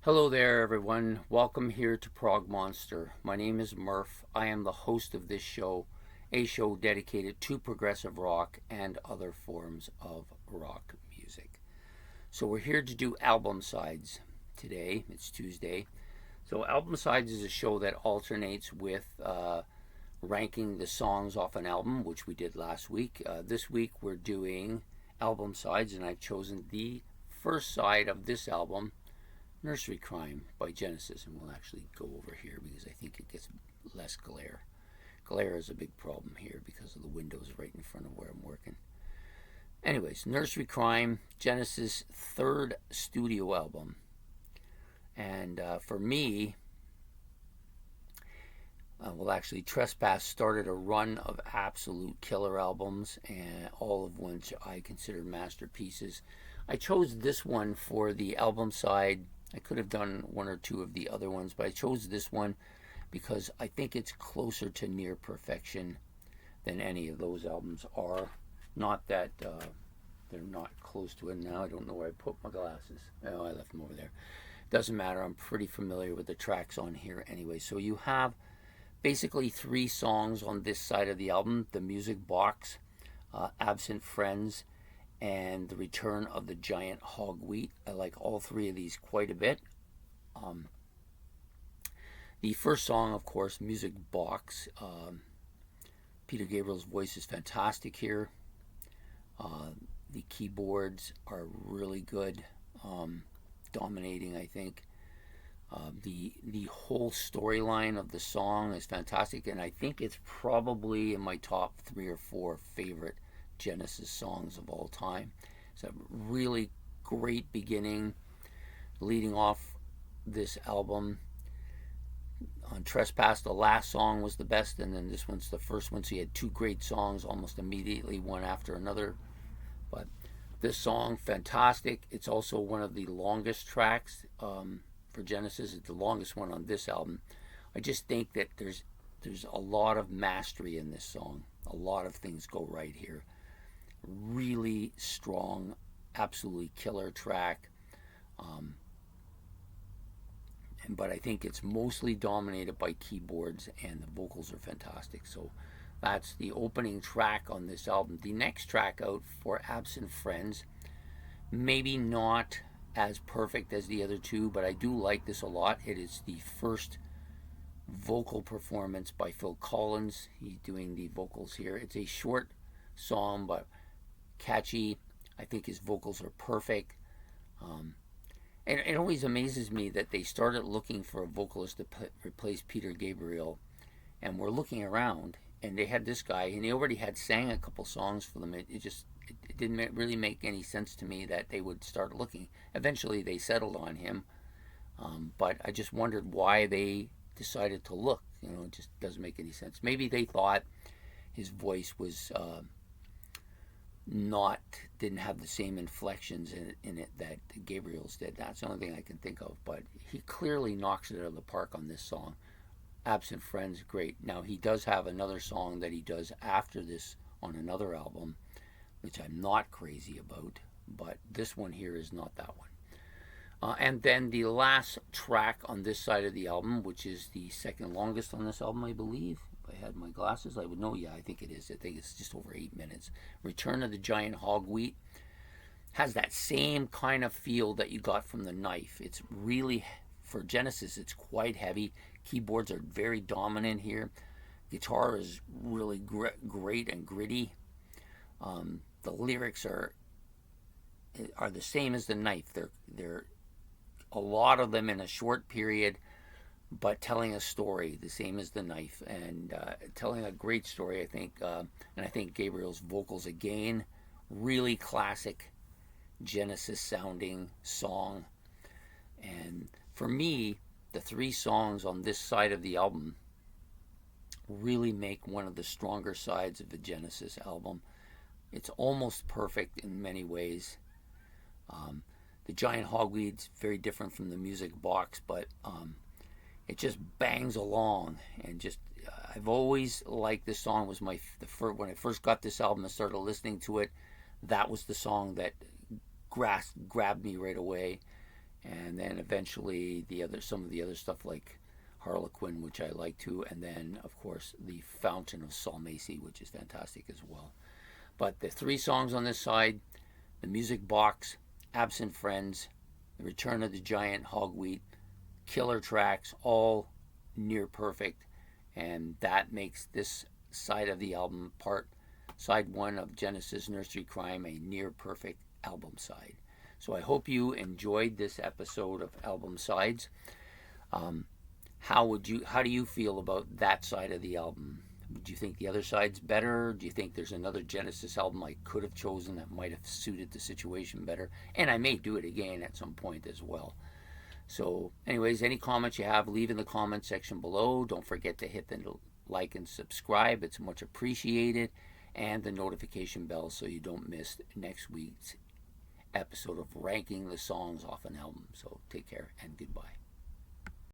Hello there, everyone. Welcome here to Prog Monster. My name is Murph. I am the host of this show, a show dedicated to progressive rock and other forms of rock music. So, we're here to do album sides today. It's Tuesday. So, album sides is a show that alternates with ranking the songs off an album, which we did last week. This week, we're doing album sides, and I've chosen the first side of this album, Nursery Cryme by Genesis, and we'll actually go over here because I think it gets less glare. Glare is a big problem here because of the windows right in front of where I'm working. Anyways, Nursery Cryme, Genesis' third studio album. And for me, actually, Trespass started a run of absolute killer albums, and all of which I consider masterpieces. I chose this one for the album side. I could have done one or two of the other ones, but I chose this one because I think it's closer to near perfection than any of those albums are. Not that they're not close to it. Now I don't know where I put my glasses. Oh, I left them over there. Doesn't matter. I'm pretty familiar with the tracks on here anyway. So you have basically three songs on this side of the album: The Music Box, Absent Friends, and The Return of the Giant Hogweed. I like all three of these quite a bit. The first song, of course, Music Box. Peter Gabriel's voice is fantastic here. The keyboards are really good, dominating, I think. The whole storyline of the song is fantastic, and I think it's probably in my top 3 or 4 favorite Genesis songs of all time. It's a really great beginning leading off this album. On Trespass, the last song was the best, and then this one's the first one, so you had two great songs almost immediately, one after another. But this song, fantastic. It's also one of the longest tracks for Genesis. It's the longest one on this album. I just think that there's a lot of mastery in this song. A lot of things go right here. Really strong, absolutely killer track. But I think it's mostly dominated by keyboards, and the vocals are fantastic. So that's the opening track on this album. The next track out, For Absent Friends, maybe not as perfect as the other two, but I do like this a lot. It is the first vocal performance by Phil Collins. He's doing the vocals here. It's a short song, but catchy. I think his vocals are perfect. And it always amazes me that they started looking for a vocalist to replace Peter Gabriel, and we're looking around, and they had this guy, and he already had sang a couple songs for them. It didn't really make any sense to me that they would start looking. Eventually, they settled on him, but I just wondered why they decided to look. It just doesn't make any sense. Maybe they thought his voice was didn't have the same inflections in it that Gabriel's did. That's the only thing I can think of, but he clearly knocks it out of the park on this song. Absent Friends, great. Now, he does have another song that he does after this on another album, which I'm not crazy about, but this one here is not that one. And then the last track on this side of the album, which is the second longest on this album, I believe. If I had my glasses, I would know. Yeah, I think it is. I think it's just over 8 minutes. Return of the Giant Hogweed has that same kind of feel that you got from The Knife. It's really, for Genesis, it's quite heavy. Keyboards are very dominant here. Guitar is really great and gritty. The lyrics are the same as The Knife. They're a lot of them in a short period, but telling a story the same as The Knife, and telling a great story, I think. And I think Gabriel's vocals, again, really classic Genesis sounding song. And for me, the three songs on this side of the album really make one of the stronger sides of the Genesis album. It's almost perfect in many ways. The Giant Hogweed's very different from The Music Box, but it just bangs along, and just I've always liked this song. It was when I first got this album and started listening to it, that was the song that grabbed me right away. and then eventually some of the other stuff like Harlequin, which I like too, and then of course the Fountain of Saul Macy, which is fantastic as well. But the 3 songs on this side, The Music Box, Absent Friends, The Return of the Giant, Hogweed, killer tracks, all near perfect, and that makes this side of the album, side 1 of Genesis Nursery Cryme, a near perfect album side. So I hope you enjoyed this episode of Album Sides. How do you feel about that side of the album? Do you think the other side's better? Do you think there's another Genesis album I could have chosen that might have suited the situation better? And I may do it again at some point as well. So anyways, any comments you have, leave in the comment section below. Don't forget to hit the like and subscribe. It's much appreciated. And the notification bell so you don't miss next week's episode of ranking the songs off an album. So take care and goodbye.